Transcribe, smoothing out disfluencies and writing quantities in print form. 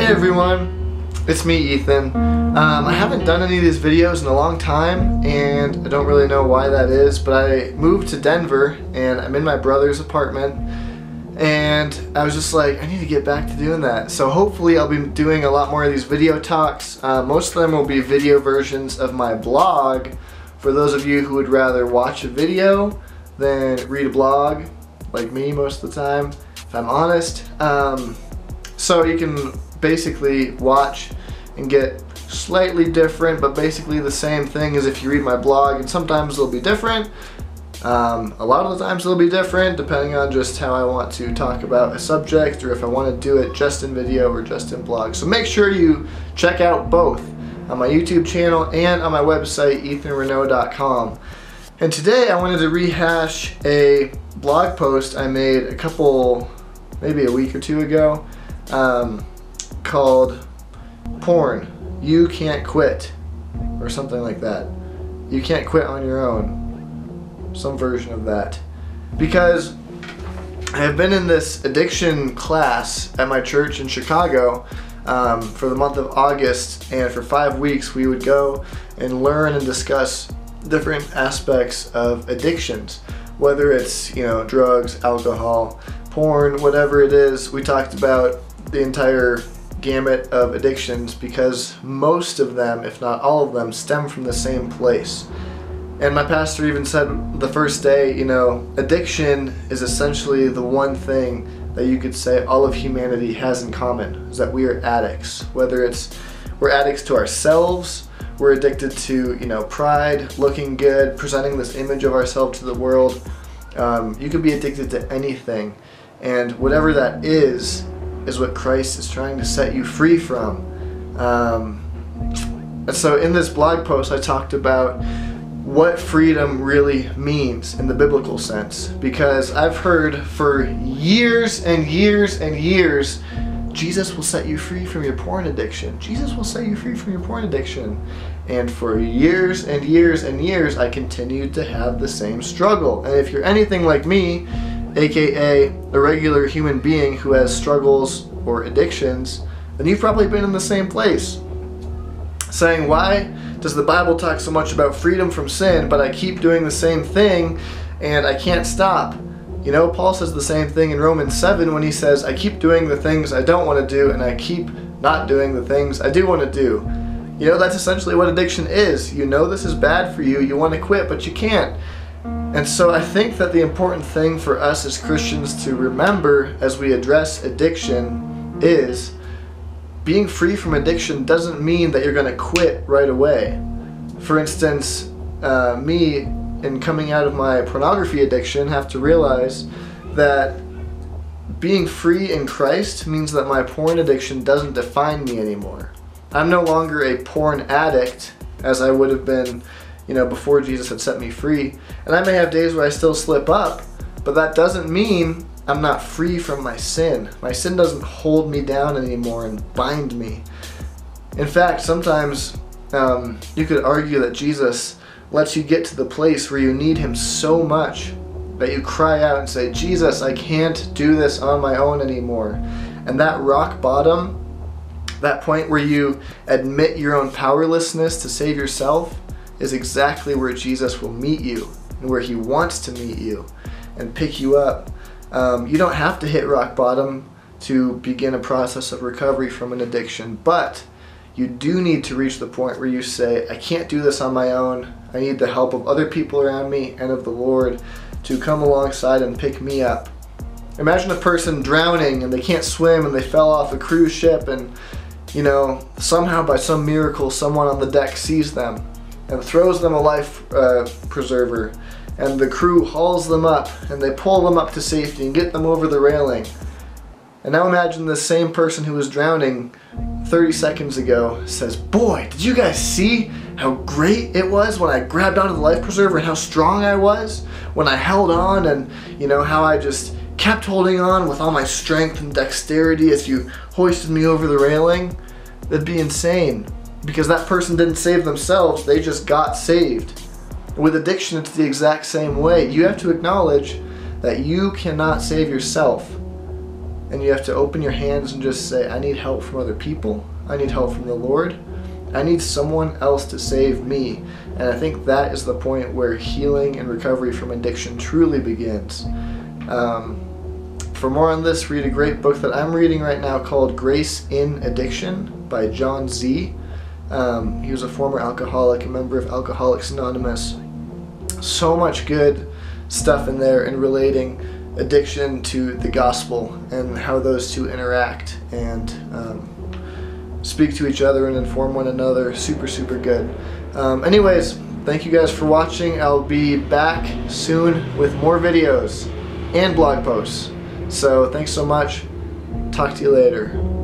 everyone, it's me, Ethan. I haven't done any of these videos in a long time, and I don't really know why that is, but I moved to Denver and I'm in my brother's apartment, and I was just like, I need to get back to doing that. So hopefully I'll be doing a lot more of these video talks. Most of them will be video versions of my blog for those of you who would rather watch a video than read a blog, like me most of the time, if I'm honest. So you can basically watch and get slightly different, but basically the same thing as if you read my blog, and sometimes they'll be different. A lot of the times they'll be different depending on just how I want to talk about a subject, or if I want to do it just in video or just in blog. So make sure you check out both on my YouTube channel and on my website, ethanrenault.com. And today I wanted to rehash a blog post I made maybe a week or two ago, called Porn, You Can't Quit, or something like that. You can't quit on your own. Some version of that. Because I have been in this addiction class at my church in Chicago for the month of August, and for 5 weeks we would go and learn and discuss different aspects of addictions. Whether it's, drugs, alcohol, porn, whatever it is, we talked about the entire gamut of addictions, because most of them, if not all of them, stem from the same place. And my pastor even said the first day, addiction is essentially the one thing that you could say all of humanity has in common, is that we are addicts. Whether it's we're addicts to ourselves, we're addicted to, pride, looking good, presenting this image of ourselves to the world. You could be addicted to anything, and whatever that is what Christ is trying to set you free from. And so in this blog post I talked about what freedom really means in the biblical sense, because I've heard for years and years and years, Jesus will set you free from your porn addiction. Jesus will set you free from your porn addiction. And for years and years and years I continued to have the same struggle. And if you're anything like me, aka a regular human being who has struggles or addictions, then you've probably been in the same place, saying, why does the Bible talk so much about freedom from sin, but I keep doing the same thing and I can't stop? Paul says the same thing in Romans 7 when he says, I keep doing the things I don't want to do, and I keep not doing the things I do want to do. That's essentially what addiction is. This is bad for you, you want to quit, but you can't. And so I think that the important thing for us as Christians to remember as we address addiction is being free from addiction doesn't mean that you're going to quit right away. For instance, me, in coming out of my pornography addiction, have to realize that being free in Christ means that my porn addiction doesn't define me anymore. I'm no longer a porn addict as I would have been before Jesus had set me free. And I may have days where I still slip up, but that doesn't mean I'm not free from my sin. My sin doesn't hold me down anymore and bind me. In fact, sometimes you could argue that Jesus lets you get to the place where you need him so much that you cry out and say, Jesus, I can't do this on my own anymore. And that rock bottom, that point where you admit your own powerlessness to save yourself, is exactly where Jesus will meet you, and where he wants to meet you and pick you up. You don't have to hit rock bottom to begin a process of recovery from an addiction, but you do need to reach the point where you say, I can't do this on my own. I need the help of other people around me and of the Lord to come alongside and pick me up. Imagine a person drowning and they can't swim and they fell off a cruise ship, and somehow by some miracle someone on the deck sees them and throws them a life preserver, and the crew hauls them up and they pull them up to safety and get them over the railing. And now imagine the same person who was drowning 30 seconds ago says, boy, did you guys see how great it was when I grabbed onto the life preserver, and how strong I was when I held on, and how I just kept holding on with all my strength and dexterity as you hoisted me over the railing? That'd be insane. Because that person didn't save themselves, they just got saved. With addiction, it's the exact same way. You have to acknowledge that you cannot save yourself. and you have to open your hands and just say, I need help from other people. I need help from the Lord. I need someone else to save me. And I think that is the point where healing and recovery from addiction truly begins. For more on this, read a great book that I'm reading right now called Grace in Addiction by John Z. He was a former alcoholic, a member of Alcoholics Anonymous. So much good stuff in there in relating addiction to the gospel and how those two interact and speak to each other and inform one another. Super, super good. Anyways, thank you guys for watching. I'll be back soon with more videos and blog posts. So thanks so much. Talk to you later.